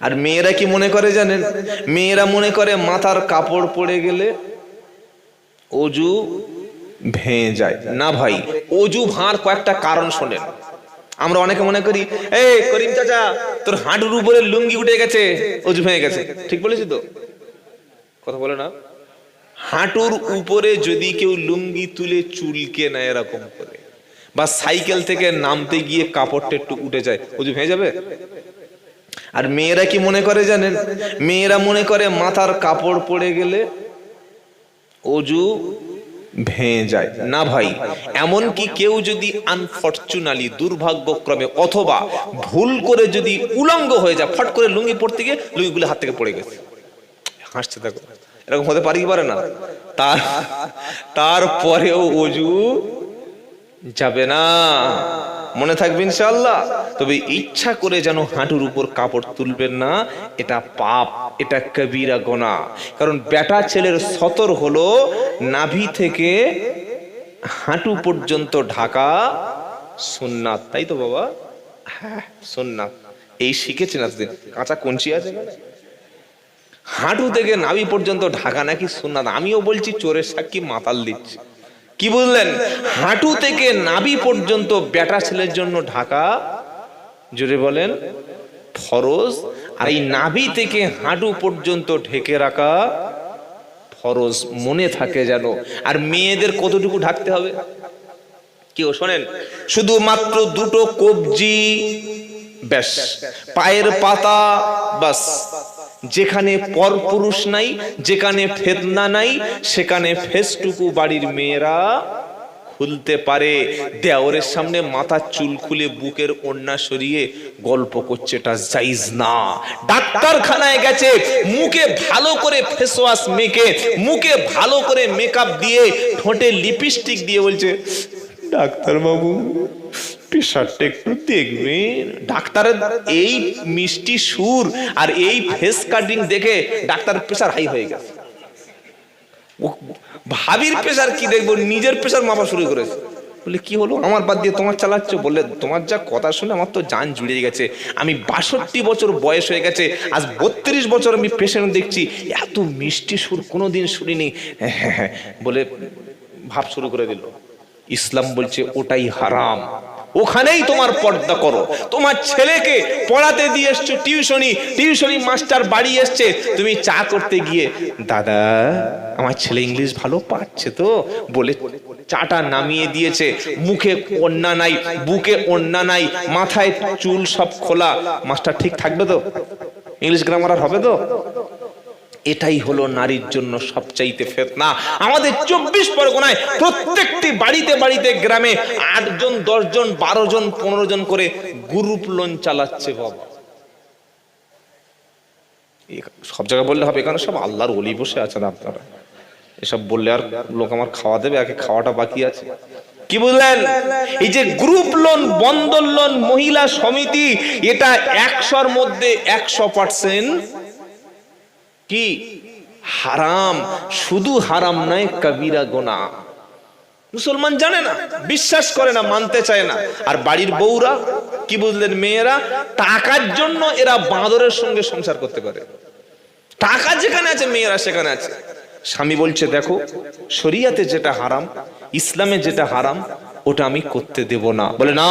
আর মেয়েরা কি মনে করে জানেন? মেয়েরা মনে করে মাথার কাপড় পড়ে গেলে অজু ভেঙে যায়। না ভাই, অজু ভাঁড় কয়েকটা কারণ শোনেন। আমরা অনেকে মনে করি, এই করিম চাচা, তোর হাঁটুর উপরে লুঙ্গি উঠে গেছে, অজু ভেঙে গেছে। ঠিক বলেছি তো? কথা বলে না? হাঁটুর উপরে যদি কেউ লুঙ্গি তুলে চুলকে নেয় এরকম করে, বা সাইকেল থেকে নামতে গিয়ে কাপড়টা একটু উঠে যায়, অজু ভেঙে যাবে? আর মেয়েরা কি মনে করে জানেন? মেয়েরা মনে করে মাথার কাপড় পড়ে গেলে অজু ভেঙে যায়। না ভাই, এমন কি কেউ যদি আনফরচুনালি, দুর্ভাগ্যক্রমে অথবা ভুল করে যদি উলঙ্গ হয়ে যায়, ফট করে লুঙ্গি পড়তে গিয়ে লুঙ্গিগুলো হাত থেকে পড়ে গেছে, হাসছে দেখো, এরকম হতে পারে কি পারে না? তারপরেও অজু যাবে না, মনে থাকবে ইনশাআল্লাহ। তবে ইচ্ছা করে যেন হাঁটুর উপর কাপড় তুলবেন না, এটা পাপ, এটা কবিরা গুনাহ। কারণ বেটা ছেলের সতর হলো নাভি থেকে হাঁটু পর্যন্ত ঢাকা সুন্নাত, তাই তো বাবা? হ্যাঁ, সুন্নাত। এই শিখেছেন এতদিন? কাঁচা কঞ্চি আছে, হাঁটু থেকে নাভি পর্যন্ত ঢাকা নাকি সুন্নাত। আমিও বলছি, চোরের সাক্ষী মাতাল দিচ্ছি। কি বুঝলেন? হাঁটু থেকে নাভি পর্যন্ত বেটা ছেলের জন্য ঢাকা, জোরে বলেন, ফরজ। আর এই নাভি থেকে হাঁটু পর্যন্ত ঢেকে রাখা ফরজ, মনে থাকে যেন। আর মেয়েদের কতটুকু ঢাকতে হবে কেউ শোনেন? শুধুমাত্র দুটো কবজি, ব্যাস, পায়ের পাতা, বাস। যেখানে পরপুরুষ নাই, যেখানে ফেতনা নাই, সেখানে ফেসটুকু বাড়ির মেয়েরা খুলতে পারে। দেওরের সামনে মাথার চুল খুলে বুকের ওড়না সরিয়ে গল্প করছে, এটা জায়েজ না। ডাক্তারখানায় গেছে, মুখে ভালো করে ফেস ওয়াশ মেখে, মুখে ভালো করে মেকআপ দিয়ে, ঠোঁটে লিপস্টিক দিয়ে বলছে, ডাক্তার বাবু প্রেশারটা একটু দেখবেন। ডাক্তারের এই মিষ্টি সুর আর এই ফেস কাটিং দেখে ডাক্তার প্রেশার হাই হয়ে গেছে। ভাবির প্রেশার কি দেখবো, নিজের প্রেশার মাপা শুরু করেছে। বলে কি হলো, আমার বাদ দিয়ে তোমার চালাচ্ছ? বললে তোমার যা কথা শুনে আমার তো জান জুড়িয়ে গেছে। আমি 62 বছর বয়স হয়ে গেছে, আজ 32 বছর আমি পেশেন্ট দেখছি, এত মিষ্টি সুর কোনোদিন শুনিনি। হ্যাঁ বলে ভাব শুরু করে দিল। ইসলাম বলছে ওটাই হারাম, ওখানেই তোমার পর্দা করো। তোমার ছেলেকে পড়াতে দিয়ে এসছো টিউশনি মাস্টার বাড়ি এসছে, তুমি চা করতে গিয়ে, দাদা আমার ছেলে ইংলিশ ভালো পাচ্ছে তো, বলে চাটা নামিয়ে দিয়েছে। মুখে ওড়না নাই, বুকে ওড়না নাই, মাথায় চুল সব খোলা। মাস্টার ঠিক থাকবে তো? ইংলিশ গ্রামার আর হবে তো? এটাই হলো নারীর জন্য সবচাইতে ফিতনা। আমাদের 24 পরগনায় প্রত্যেকটি বাড়িতে বাড়িতে, গ্রামে 8 জন 10 জন 12 জন 15 জন করে গ্রুপ লোন চালাচ্ছে বাবা। সব জায়গায় বললে হবে? এখানে সব আল্লাহর ওলি বসে আছেন, আপনারা এসব বললে আর লোক আমার খাওয়া দেবে? আগে খাওয়াটা বাকি আছে। কি বুঝলেন? এই যে গ্রুপ লোন, বন্ধন লোন, মহিলা সমিতি, এটা 100-র মধ্যে 100% কি হারাম। শুধু হারাম নয়, কবিরা গুনাহ। মুসলমান জানে না, বিশ্বাস করে না, মানতে চায় না। আর বাড়ির বউরা কি বুঝলেন? মেয়েরা টাকার জন্য এরা বাঁদরের সঙ্গে সংসার করতে পারে। টাকা যেখানে আছে মেয়েরা সেখানে আছে। স্বামী বলছে, দেখো শরিয়াতে যেটা হারাম, ইসলামে যেটা হারাম, ওটা আমি করতে দেব না। বলে না,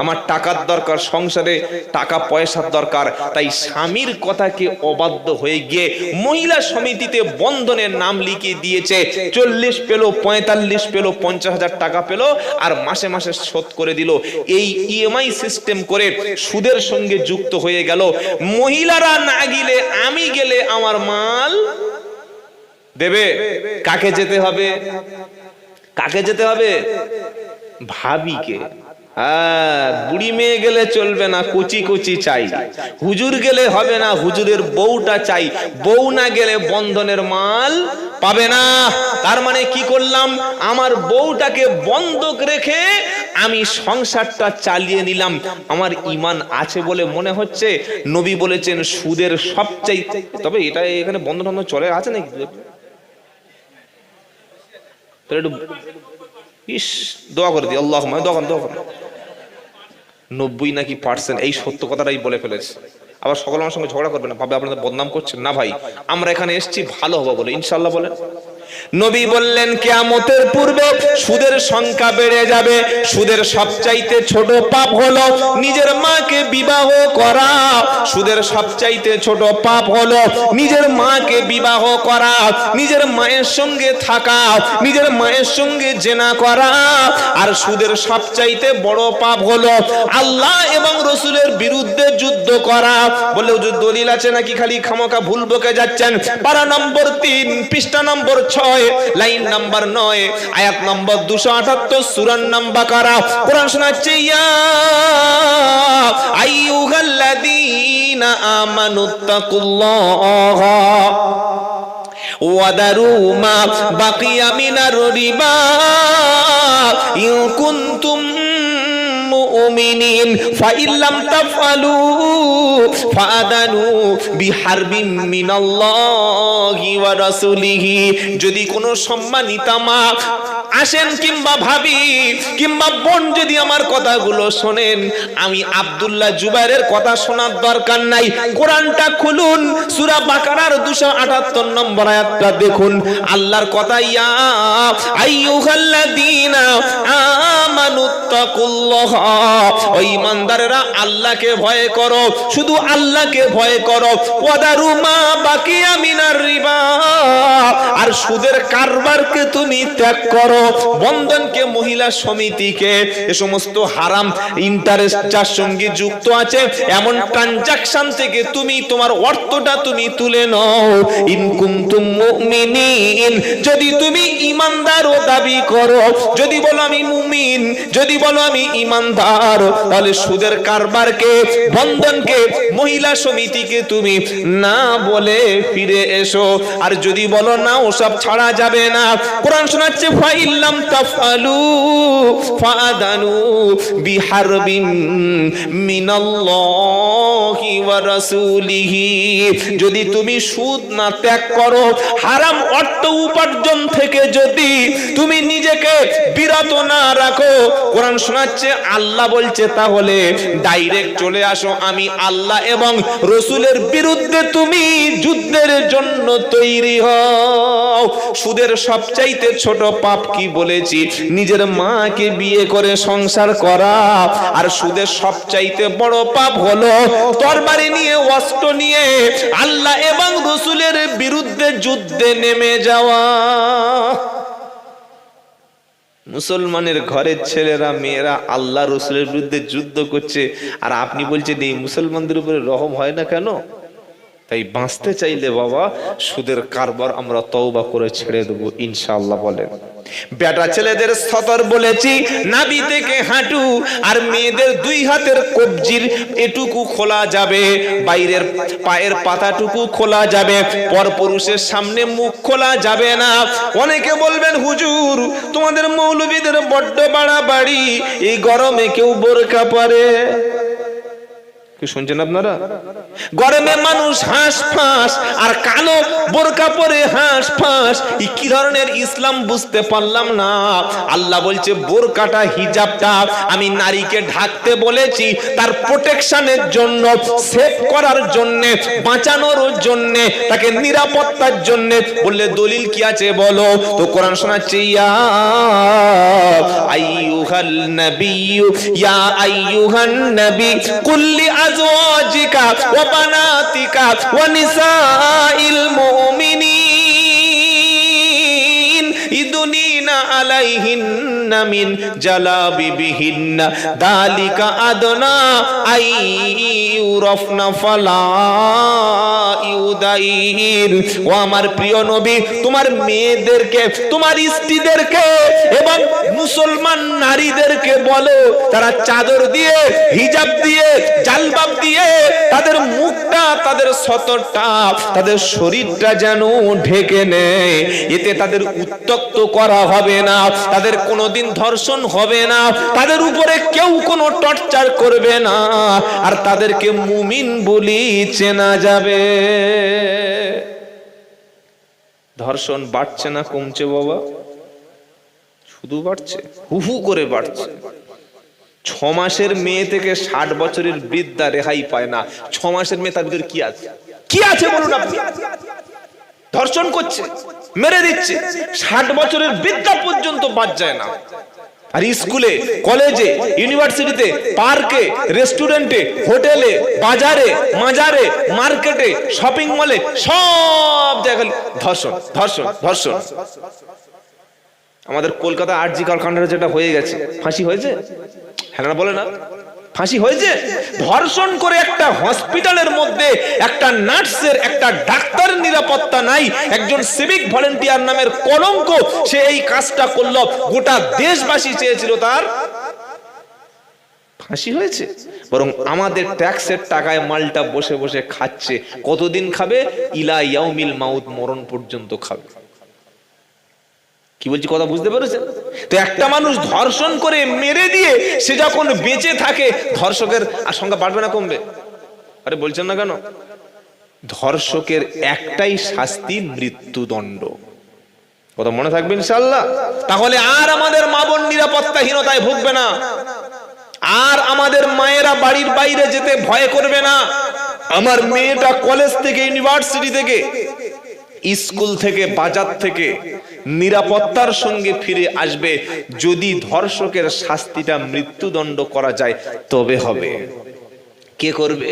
আমার টাকার দরকার, সংসারে টাকা পয়সার দরকার। তাই স্বামীর কথাকে অবাধ্য হয়ে গিয়ে মহিলা সমিতিতে বন্ধনের নাম লিখিয়ে দিয়েছে। 40 পেল, 45 পেল, 50,000 টাকা পেল, আর মাসে মাসে শোধ করে দিল। এই ইএমআই সিস্টেম করে সুদের সঙ্গে যুক্ত হয়ে গেল। মহিলারা না গেলে, আমি গেলে আমার মাল দেবে। কাকে যেতে হবে? কাকে যেতে হবে? ভাবিকে। বুড়ি মেয়ে গেলে চলবে না, কচি কচি চাই। হুজুর গেলে হবে না, হুজুরের বউটা চাই। বউ না গেলে বন্ধনের মাল পাবে না। তার মানে কি করলাম? আমার বউটাকে বন্ধক রেখে আমি সংসারটা চালিয়ে নিলাম। আমার ঈমান আছে বলে মনে হচ্ছে। নবী বলেছেন সুদের সবচাইতে, তবে এটা এখানে বন্ধন চলে আছে নাকি? ইস, দোয়া করে দিই, আল্লাহুম্মা, দোয়া করে। 90 নাকি % এই সত্য কথাটাই বলে ফেলেছে। আবার সকল আমার সঙ্গে ঝগড়া করবে না, ভাবে আপনাদের বদনাম করছেন না ভাই, আমরা এখানে এসেছি ভালো হবো বলে, ইনশাআল্লাহ বলেন। নবী বললেন কিয়ামতের পূর্বে সুদের সংখ্যা বেড়ে যাবে। সুদের সবচাইতে ছোট পাপ হলো নিজের মাকে বিবাহ করা। সুদের সবচাইতে ছোট পাপ হলো নিজের মাকে বিবাহ করা, নিজের মায়ের সঙ্গে থাকা, নিজের মায়ের সঙ্গে জেনা করা। আর সুদের সবচাইতে বড় পাপ হলো আল্লাহ এবং রাসূলের বিরুদ্ধে যুদ্ধ করা। বলে হুজুর দলিল আছে নাকি, খালি খামোকা ভুল বকে যাচ্ছেন। পারা নম্বর 3 পৃষ্ঠা নম্বর 6 লাইন নাম্বার 9 আয়াত নম্বর 278 সূরা বাকারা। কোরআন শোনাচ্ছে ইয়া আইয়ুহাল্লাযীনা আমানুত্তাকুল্লাহা ওয়াদারু মা বাকিয়া মিনার রিবা ইন কুনতুম মুমিনিন ফাইল্লাম তাফআলু ফাআদানু বিহারবিম মিনাল্লাহি ওয়া রাসূলিহি। যদি কোনো সম্মানিতা মা আসেন কিংবা ভাবি কিংবা বোন যদি আমার কথাগুলো শোনেন, আমি আব্দুল্লাহ জুবাইরের কথা শোনার দরকার নাই। কোরআনটা খুলুন, সূরা বাকারার 278 নম্বর আয়াতটা দেখুন। আল্লাহর কথা ইয়া আইয়ুহাল্লাযীনা আমানুত্তাকুল্লাহা, ও ঈমানদাররা আল্লাহকে ভয় করো, শুধু আল্লাহকে ভয় করো। ওয়াদারু মা বাকিয়া মিনার রিবা, আর সুদের কারবারকে তুমি ত্যাগ করো। বন্ধনকে, মহিলা সমিতিকে, এ সমস্ত হারাম ইন্টারেস্ট যার সঙ্গে যুক্ত আছে এমন ট্রানজাকশন থেকে তুমি তোমার অর্থটা তুমি তুলে নাও। ইন কুনতুম মুমিনিন, যদি তুমি ঈমানদার ও দাবি করো, যদি বলো আমি মুমিন, যদি বলো আমি ঈমানদার, তাহলে সুদের কারবারকে, বন্ধনকে, মহিলা সমিতিকে তুমি না বলে ফিরে এসো। আর যদি বলো না ওসব ছাড়া যাবে না, কোরআন শোনাচ্ছে ফাইল্লাম তাফআলু ফাআদানু বিহারবিম মিনাল্লাহি ওয়া রাসূলিহি। যদি তুমি সুদ না ত্যাগ করো, হারাম অর্থ উপার্জন থেকে যদি তুমি নিজেকে বিরত না রাখো, কোরআন শোনাচ্ছে আল্লাহ বলছে তাহলে ডাইরেক্ট চলে আসো, আমি আল্লাহ এবং রাসূলের বিরুদ্ধে তুমি যুদ্ধের জন্য তৈরি হও। সুদের সবচাইতে ছোট পাপ কি বলেছি? নিজের মাকে বিয়ে করে সংসার করা। আর সুদের সবচাইতে বড় পাপ হলো তরবারি নিয়ে, অস্ত্র নিয়ে আল্লাহ এবং রাসূলের বিরুদ্ধে যুদ্ধে নেমে যাওয়া। মুসলমানের ঘরের ছেলেরা মেয়েরা আল্লাহ রাসূলের বিরুদ্ধে যুদ্ধ করছে, আর আপনি বলছেন এই মুসলমানদের উপরে রহম হয় না কেন? তাই বাঁচতে চাইলে বাবা সুদের কারবার আমরা তওবা করে ছেড়ে দেবো ইনশাআল্লাহ। বলেন বেটা ছেলেদের সতর বলেছি নাভি থেকে হাঁটু, আর মেয়েদের 2 হাতের কবজির এটুকু খোলা যাবে, বাইরের পায়ের পাতাটুকু খোলা যাবে, পরপুরুষের সামনে মুখ খোলা যাবে না। অনেকে বলবেন হুজুর তোমাদের মৌলবীদের বড্ড বাড়াবাড়ি, এই গরমে কেউ বোরকা পরে। কি শুনছেন আপনারা? গরমে মানুষ হাঁস ফাঁস আর কালো বোরকা পরে হাঁস ফাঁস, কি ধরনের ইসলাম বুঝতে পারলাম না। আল্লাহ বলছে বোরকাটা, হিজাবটা আমি নারীকে ঢাকতে বলেছি তার প্রোটেকশনের জন্য, সেভ করার জন্য, বাঁচানোর জন্য, তাকে নিরাপত্তার জন্য। বললে দলিল কি আছে বলো? তো কোরআন শোনাচ্ছে ইয়া আইয়ুহান নাবিয়্যু ইয়া আইয়ুহান নবী কুল্লি আজওয়াজিকা ওয়া বানাতিকা ওয়া নিসাইল মুমিনিন ইদুনিনা আলাইহিন্না মিন জালাবিবিহিন্না যালিকা আদনা আইয়ুরাফনা ফালা ইউদাইন। ও আমার প্রিয় নবী, তোমার মেয়েদেরকে, তোমার স্ত্রীদেরকে এবং মুসলমান নারীদেরকে বলো তারা চাদর দিয়ে, হিজাব দিয়ে, জালবাব দিয়ে তাদের মুখটা, তাদের সতরটা, তাদের শরীরটা যেন ঢেকে নেয়। এতে তাদের উত্তক্ত করা হবে না, তাদের কোনোদিন ধর্ষণ হবে না, তাদের উপরে কেউ কোনো টর্চার করবে না, আর তাদেরকে মুমিন বলি চেনা যাবে। ধর্ষণ বাড়ছে না কমছে বাবা? শুধু বাড়ছে, হু হু করে বাড়ছে। 6 মাসের মেয়ে থেকে 60 বছরের বৃদ্ধা রেহাই পায় না। 6 মাসের মেয়ে তার ভিতরে কি আছে? কি আছে বলুন আপনি? ধর্ষণ করছে, মেরে দিচ্ছে, 60 বছরের বৃদ্ধা পর্যন্ত বাদ যায় না। আর স্কুলে, কলেজে, ইউনিভার্সিটিতে, পার্কে, রেস্টুরেন্টে, হোটেলে, বাজারে, মাজারে, মার্কেটে, শপিং মলে, সব জায়গায় ধর্ষণ ধর্ষণ ধর্ষণ। আমাদের কলকাতা আরজি কারখানার যেটা হয়ে গেছে, ফাঁসি হয়েছে? হ্যাঁ না বলে না? ফাঁসি হয়েছে। ধর্ষণ করে একটা হসপিটালের মধ্যে একটা নার্সের, একটা ডাক্তারের নিরাপত্তা নাই, একজন সিভিক ভলেন্টিয়ার নামের কলঙ্ক, সে এই কাজটা করলো, গোটা দেশবাসী চেয়েছিল তার ফাঁসি হয়েছে। বরং আমাদের ট্যাক্সের টাকায় মালটা বসে বসে খাচ্ছে। কতদিন খাবে? ইলা ইয়াউমিল মাউত, মরণ পর্যন্ত খাবে। কি বলছি কথা বুঝতে পেরেছেন? তো একটা মানুষ ধর্ষণ করে মেরে দিয়ে সে যখন বেঁচে থাকে, ধর্ষকের আর সংখ্যা বাড়বে না কমবে? আরে বলছেন না কেন? ধর্ষকের একটাই শাস্তি, মৃত্যুদণ্ড। কথা মনে থাকবে ইনশাআল্লাহ। তাহলে আর আমাদের মা বোন নিরাপত্তাহীনতায় ভুগবে না, আর আমাদের মায়েরা বাড়ির বাইরে যেতে ভয় করবে না। আমার মেয়েটা কলেজ থেকে, ইউনিভার্সিটি থেকে, স্কুল থেকে, বাজার থেকে নিরাপত্তার সঙ্গে ফিরে আসবে যদি ধর্ষকের শাস্তিটা মৃত্যুদণ্ড করা যায়, তবে হবে। কে করবে?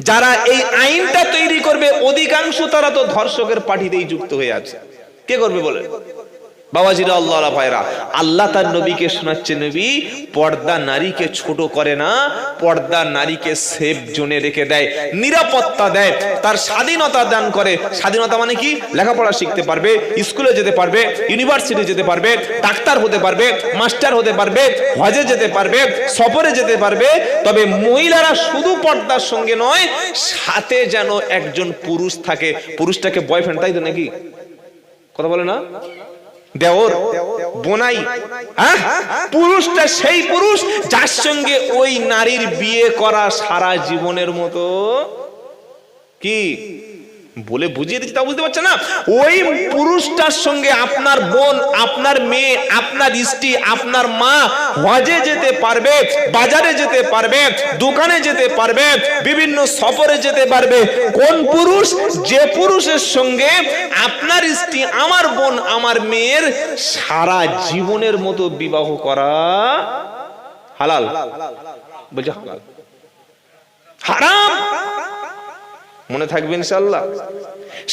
যারা এই আইনটা তৈরি করবে অধিকাংশ তারা তো ধর্ষকের পার্টিতেই যুক্ত হয়ে আছে। কে করবে বলে? বাবাজিরা, আল্লাহ ভাইরা, আল্লাহ তার নবীকে শোনাচ্ছে, নবী পর্দা নারীকে ছোট করে না, পর্দা নারীকে সেফ জোনে রেখে দেয়, নিরাপত্তা দেয়, তার স্বাধীনতা দান করে। স্বাধীনতা মানে কি? লেখাপড়া শিখতে পারবে, স্কুলে যেতে পারবে, ইউনিভার্সিটি যেতে পারবে, ডাক্তার হতে পারবে, মাস্টার হতে পারবে, হজে যেতে পারবে, সফরে যেতে পারবে। তবে মহিলারা শুধু পর্দার সঙ্গে নয়, সাথে যেন একজন পুরুষ থাকে। পুরুষটাকে বয়ফ্রেন্ড, তাই তো নাকি? কথা বলে না? দেওর, বোনাই। হ্যাঁ, পুরুষটা সেই পুরুষ যার সঙ্গে ওই নারীর বিয়ে করা সারা জীবনের মতো। কি বলে বুঝিয়ে দিচ্ছি তা বুঝতে পারছে না? ওই পুরুষটার সঙ্গে আপনার বোন, আপনার মেয়ে, আপনার স্ত্রী, আপনার মা হজে যেতে পারবে, বাজারে যেতে পারবে, দোকানে যেতে পারবে, বিভিন্ন সফরে যেতে পারবে। কোন পুরুষ? যে পুরুষের সঙ্গে আপনার স্ত্রী, আমার বোন, আমার মেয়ের সারা জীবনের মতো বিবাহ করা হালাল। বলছে হালাল, হারাম। মনে থাকবে ইনশাআল্লাহ।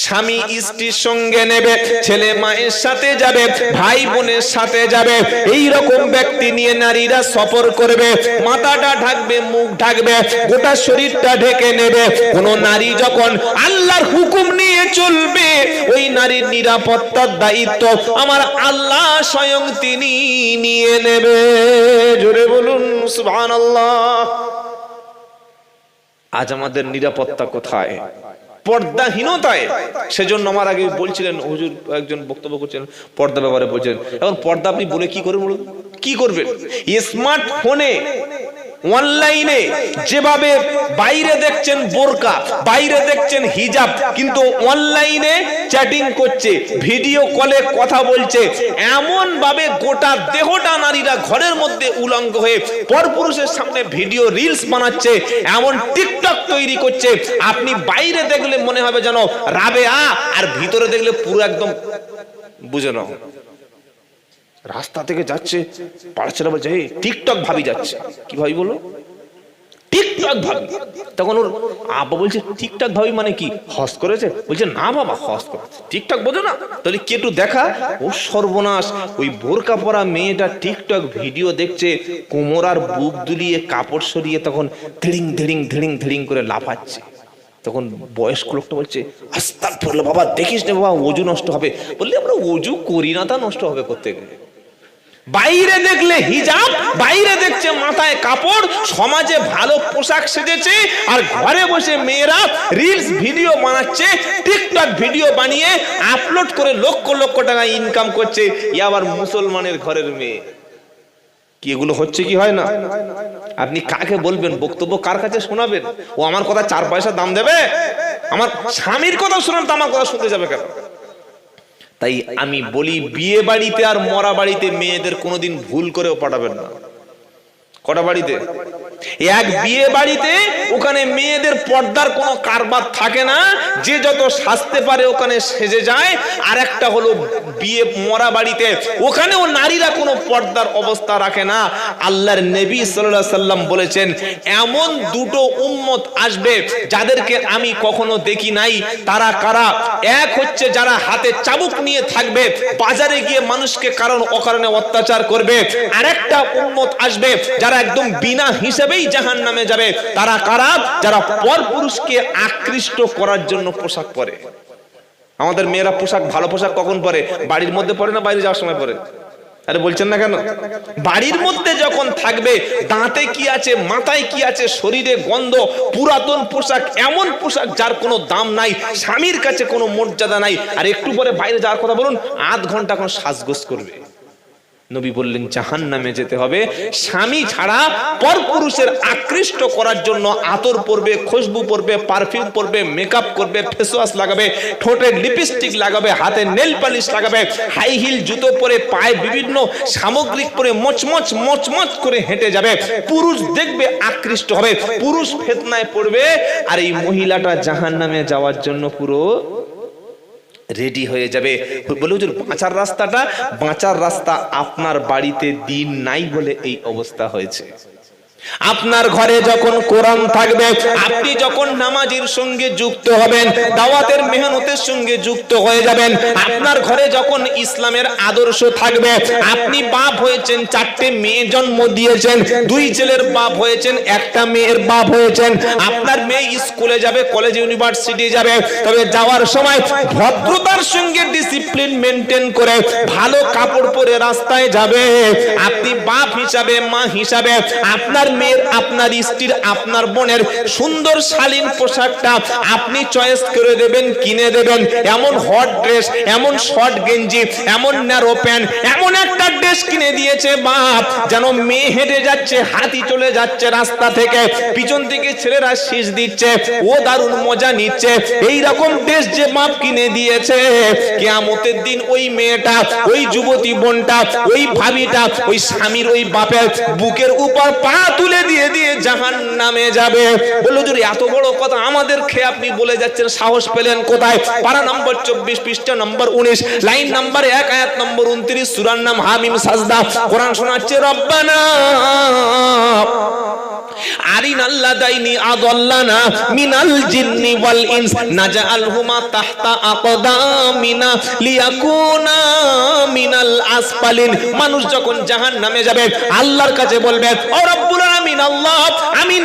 স্বামী স্ত্রীর সঙ্গে নেবে, ছেলে মায়ের সাথে যাবে, ভাই বোনের সাথে যাবে, এই রকম ব্যক্তি নিয়ে নারীরা সফর করবে। মাথাটা ঢাকবে, মুখ ঢাকবে, গোটা শরীরটা ঢেকে নেবে। কোন নারী যখন আল্লাহর হুকুম নিয়ে চলবে, ওই নারীর নিরাপত্তার দায়িত্ব আমার আল্লাহ স্বয়ং তিনি নিয়ে নেবে। জোরে বলুন সুবহানাল্লাহ। আজ আমাদের নিরাপত্তা কোথায়? পর্দাহীনতায়। সেজন্য আমার আগে বলছিলেন, হুজুর একজন বক্তব্য করছেন পর্দা ব্যাপারে, বলছেন এখন পর্দা আপনি বলে কি করবেন বলুন? কি করবেন? স্মার্টফোনে, অনলাইনে যেভাবে বাইরে দেখছেন বোরকা, বাইরে দেখছেন হিজাব, কিন্তু অনলাইনে চ্যাটিং করছে, ভিডিও কলে কথা বলছে, এমন ভাবে গোটা দেহটা নারীরা ঘরের মধ্যে উলঙ্গ হয়ে পরপুরুষের সামনে ভিডিও রিলস বানাচ্ছে, এমন টিকটক তৈরি করছে, আপনি বাইরে দেখলে মনে হবে যেন রাবেয়া, আর ভিতরে দেখলে পুরো একদম বুঝে নাও রাস্তা থেকে যাচ্ছে, পাড়াছেরা বলছে টিকটক ভাবি যাচ্ছে। কি ভাবি বলো? টিকটক ভাবি। তখন ওর আব্বা বলছে টিকটক ভাবি মানে কি? হস করেছে? বলছে না বাবা, হস করেছে। টিকটক বোঝো না? তাহলে কে একটু দেখা। ও সর্বনাশ, ওই বোরকা পরা মেয়েটা টিকটক ভিডিও দেখছে, কোমর আর বুক দুলিয়ে কাপড় সরিয়ে তখন ধিড়িং ধিড়িং ধিড়িং ধিড়িং করে লাফাচ্ছে। তখন বয়স্ক লোকটা বলছে আস্তাগফিরুল্লাহ বাবা, দেখিস না বাবা, ওযু নষ্ট হবে। বললে আমরা ওযু করি না, তা নষ্ট হবে করতে গেলে। বাইরে দেখলে হিজাব, বাইরে দেখছে মাথায় কাপড়, সমাজে ভালো পোশাক সেজেছে, আর ঘরে বসে মেয়েরা রিলস ভিডিও বানাচ্ছে, টিকটক ভিডিও বানিয়ে আপলোড করে লক্ষ লক্ষ টাকা ইনকাম করছে। ই আবার মুসলমানের ঘরের মেয়ে। কি এগুলো হচ্ছে কি হয় না? আপনি কাকে বলবেন? বক্তব্য কার কাছে শোনাবেন? ও আমার কথা 4 পয়সা দাম দেবে? আমার স্বামীর কথা শোনান তো আমার কথা শুনতে যাবে কেন? তাই আমি বলি, বিয়ে বাড়িতে আর মরা বাড়িতে মেয়েদের কোনোদিন ভুল করেও পাঠাবেন না। কটা বাড়িতে? এক বিয়ে বাড়িতে ওখানে মেয়েদের পর্দার কোনো কারবার থাকে না, যে যত সাজতে পারে ওখানে সেজে যায়। আর একটা হলো বিয়ে মরা বাড়িতে, ওখানেও নারীরা কোনো পর্দার অবস্থা রাখে না। আল্লাহর নবী সাল্লাল্লাহু আলাইহি সাল্লাম বলেছেন, এমন দুটো উম্মত আসবে যাদেরকে আমি কখনো দেখি নাই। তারা কারা? এক হচ্ছে যারা হাতে চাবুক নিয়ে থাকবে, বাজারে গিয়ে মানুষকে কারণ অকারণে অত্যাচার করবে। আরেকটা উম্মত আসবে যারা একদম বিনা হিসেবেই জাহান্নামে যাবে। তারা কারা? যারা পরপুরুষকে আকৃষ্ট করার জন্য পোশাক পরে। আমাদের মেয়েরা পোশাক, ভালো পোশাক কখন পরে? বাড়ির মধ্যে পরে না বাইরে যাওয়ার সময় পরে? আরে বলছেন না কেন? বাড়ির মধ্যে যখন থাকবে, দাঁতে কি আছে, মাথায় কি আছে, শরীরে গন্ধ, পুরাতন পোশাক, এমন পোশাক যার কোনো দাম নাই, স্বামীর কাছে কোনো মর্যাদা নাই। আর একটু পরে বাইরে যাওয়ার কথা বলুন, আধ ঘন্টা এখন সাজগোজ করবে। নবী বললেন জাহান্নামে যেতে হবে। স্বামী ছাড়া পরপুরুষের আকৃষ্ট করার জন্য আতর পরবে, খুশবু পরবে, পারফিউম পরবে, মেকআপ করবে, ফেস ওয়াশ লাগাবে, ঠোঁটে লিপস্টিক লাগাবে, হাতে নেল পালিশ লাগাবে, হাই হিল জুতো পরে, পায়ে বিভিন্ন সামগ্রিক পরে মচমচ মচমচ করে হেঁটে যাবে। পুরুষ দেখবে আকৃষ্ট হবে, পুরুষ ফিতনায় পড়বে। আর এই মহিলাটা জাহান্নামে যাওয়ার জন্য পুরো রেডি হয়ে যাবে। বলে হুজুর বাঁচার রাস্তাটা? বাঁচার রাস্তা আপনার বাড়িতে দিন নাই বলে এই অবস্থা হয়েছে। আপনার ঘরে যখন কোরআন থাকবে, আপনি যখন নামাজের সঙ্গে যুক্ত হবেন, দাওয়াতের মেহনতের সঙ্গে যুক্ত হয়ে যাবেন, আপনার ঘরে যখন ইসলামের আদর্শ থাকবে, আপনি বাপ হয়েছেন, 4টে মেয়ে জন্ম দিয়েছেন, 2 ছেলের বাপ হয়েছেন, 1টা মেয়ের বাপ হয়েছেন। আপনার মেয়ে স্কুলে যাবে, কলেজ ইউনিভার্সিটি যাবে, তবে যাওয়ার সময় ভদ্রতার সঙ্গে ডিসিপ্লিন মেনটেন করে ভালো কাপড় পরে রাস্তায় যাবে। আপনি বাপ হিসাবে, মা হিসাবে আপনার মেয়ের, আপনার স্ত্রীর, আপনার বোনের সুন্দর শালীন পোশাকটা আপনি চয়েস করে দেবেন, কিনে দেবেন। এমন হট ড্রেস, এমন শর্ট গেঞ্জি, এমন ন্যারো প্যান্ট, এমন একটা ড্রেস কিনে দিয়েছে বাপ, যেন মেয়ে হেঁটে যাচ্ছে, হাতি চলে যাচ্ছে রাস্তা থেকে, পিছন থেকে ছেলেরা শীষ দিচ্ছে, ও দারুণ মজা নিচ্ছে। এই রকম ড্রেস যে বাপ কিনে দিয়েছে, কিয়ামতের দিন ওই মেয়েটা, ওই যুবতী বোনটা, ওই ভাবিটা, ওই স্বামীর, ওই বাপের বুকের উপর পা তুলে দিয়ে দিয়ে জাহান্নামে যাবে। বললো যদি এত বড় কথা আমাদের খেয়ে আপনি বলে যাচ্ছেন, সাহস পেলেন কোথায়? পারা নম্বর 24, পৃষ্ঠা নম্বর 19, লাইন নম্বর 1, আয়াত নম্বর 29, সূরার নাম হামিম সাজদা। কোরআন শোনাচ্ছে, রব্বানা আরিনাল্লাযাইনি আযাল্লানা মিনাল জিন্নি ওয়াল ইনস নাজআলহুমা তাহতা আকদামিনা লিয়াকুনা মিনাল আসফালিন। মানুষ যখন জাহান্নামে যাবে, আল্লাহর কাছে বলবে, ও রব্বুল আলামিন, আল্লাহ, আমি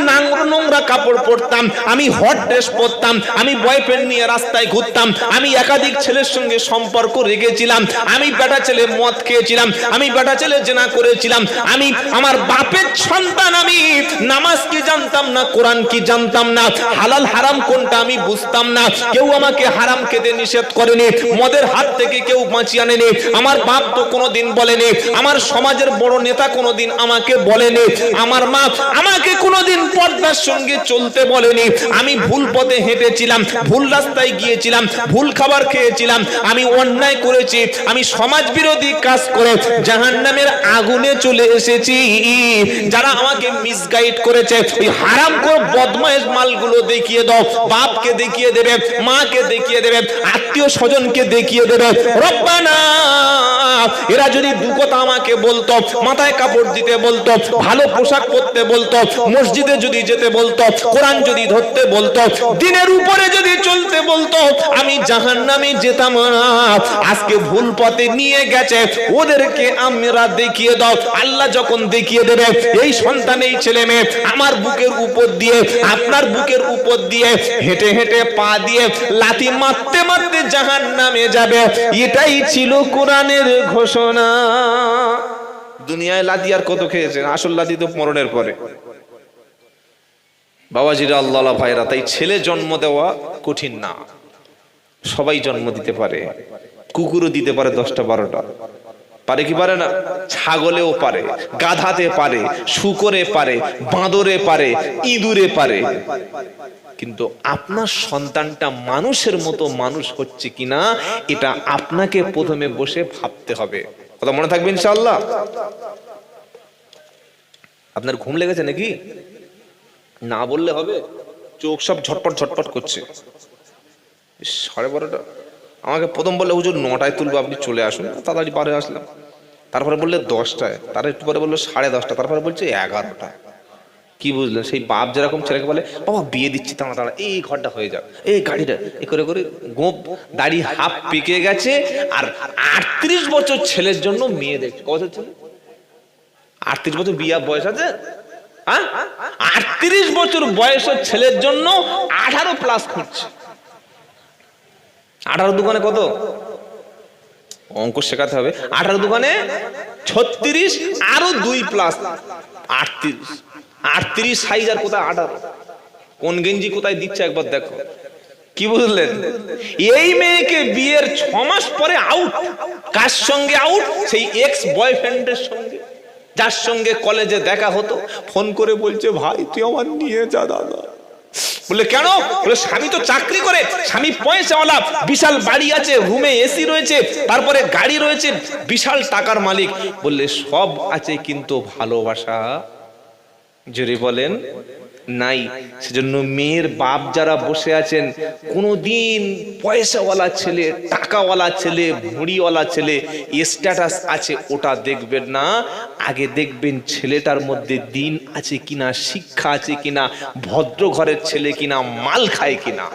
নোংরা কাপড় পরতাম, আমি হট ড্রেস পরতাম, আমি বয়ফ্রেন্ড নিয়ে রাস্তায় ঘুরতাম, আমি একাধিক ছেলের সঙ্গে সম্পর্ক রেখেছিলাম, আমি বেটা ছেলে মদ খেয়েছিলাম, আমি বেটা ছেলে জেনা করেছিলাম, আমি আমার বাপের সন্তান, আমি নামাজ কি জানতাম না, কোরআন কি জানতাম না, হালাল হারাম কোনটা আমি বুঝতাম না, কেউ আমাকে হারাম খেতে নিষেধ করেনি, মদের হাত থেকে কেউ বাঁচিয়ে আনেনি, আমার বাপ তো কোনোদিন বলেনি, আমার সমাজের বড় নেতা কোনোদিন আমাকে বলেনি, আমার মা আমাকে কোনোদিন পর্দার সঙ্গে চলতে বলেনি, আমি ভুল পথে হেঁটেছিলাম, ভুল রাস্তায় গিয়েছিলাম, ভুল খাবার খেয়েছিলাম, আমি অন্যায় করেছি, আমি সমাজ বিরোধী কাজ করে জাহান্নামের আগুনে চলে এসেছি। যারা আমাকে মিসগাইড করেছে, ওই হারাম করে বদমাইশ মালগুলো দেখিয়ে দাও, বাপকে দেখিয়ে দেবে, মাকে দেখিয়ে দেবে, আত্মীয় স্বজনকে দেখিয়ে দেবে। রব্বানা, এরা যদি দু কথা আমাকে বলতো, মাথায় কাপড় দিতে বলতো, ভালো পোশাক পরতে বলতো, মসজিদে যদি যেতে বলতো, কোরআন যদি ধরতে বলতো, দিনের উপরে যদি চলতে বলতো, আমি জাহান্নামে যেতাম না। আজকে ভুল পথে নিয়ে গেছে, ওদেরকে আমরা দেখিয়ে দাও। আল্লাহ যখন দেখিয়ে দেবে, এই সন্তান, এই ছেলে মেয়ে আমার বুকের উপর দিয়ে, আপনার বুকের উপর দিয়ে হেঁটে হেঁটে পা দিয়ে লাথি মারতে মারতে জাহান্নামে যাবে। এটাই ছিল কোরআনের ঘোষণা। দুনিয়ায় লাথি আর কত খেয়েছেন, আসল লাথি তো মরণের পরে। বাবাজিরা, আল্লাহ ভাইরা, তাই ছেলে জন্ম দেওয়া কঠিন না, সবাই জন্ম দিতে পারে। কুকুরও দিতে পারে 10টা 12টা, পারে কি পারে না? ছাগলেও পারে, গাধাতে পারে, শুকরে পারে, বাঁদরে পারে, ইঁদুরে পারে। কিন্তু আপনার সন্তানটা মানুষের মতো মানুষ হচ্ছে কিনা, এটা আপনাকে প্রথমে বসে ভাবতে হবে। কথা মনে থাকবে ইনশাআল্লাহ। আপনার ঘুম লেগেছে নাকি? না বললে হবে, চোখ সব ঝটপট ঝটপট করছে। 12:30, আমাকে প্রথম বললে হুজুর 9টায় তুলবো, আপনি চলে আসুন, তাড়াতাড়ি পারে আসলাম। তারপরে বললে 10টায়, তার একটু পরে বললো 10:30, তারপরে বলছে 11টা। কি বুঝলেন? সেই বাপ যেরকম ছেলেকে বলে বাবা বিয়ে দিচ্ছি তাড়া তাড়া, এই ঘরটা হয়ে যাক, এই গাড়িটা এ করে করে গোপ দাড়ি হাফ পেকে গেছে। আর 38 বছর ছেলের জন্য মেয়ে দেখছে। কত ছেলে? 38 বছর বিয়ে বয়স আছে? হ্যাঁ, 38 বছর বয়সের ছেলের জন্য 18+ খুঁজছে। 18 দোকানে কত? অঙ্ক শেখাতে হবে। 18 দোকানে 36, আরো 2+, 38। 38 সাইজ আর কোথায় 18? কোন গেঞ্জি কোথায় দিচ্ছে একবার দেখো। কি বুঝলেন? এই মেয়েকে বিয়ের 6 মাস পরে আউট। কার সঙ্গে আউট? সেই এক্স বয়ফ্রেন্ডের সঙ্গে, যার সঙ্গে কলেজে দেখা হতো। ফোন করে বলছে ভাই তুই আমার নিয়ে যা দাদা। বলে কেন? বলে স্বামী তো চাকরি করে, স্বামী পয়সাওয়ালা, বিশাল বাড়ি আছে, রুমে এসি রয়েছে, তারপরে গাড়ি রয়েছে, বিশাল টাকার মালিক। বললে সব আছে কিন্তু ভালোবাসা জোরে বলেন নাই। সেজন্য মেয়ের বাপ যারা বসে আছেন, কোনদিন পয়সাওয়ালা ছেলে, টাকাওয়ালা ছেলে, ভুঁড়িওয়ালা ছেলে, স্ট্যাটাস আছে ওটা দেখবেন না। আগে দেখবেন ছেলেটার মধ্যে দিন আছে কিনা, শিক্ষা আছে কিনা, ভদ্র ঘরের ছেলে কিনা, মাল খায় কিনা।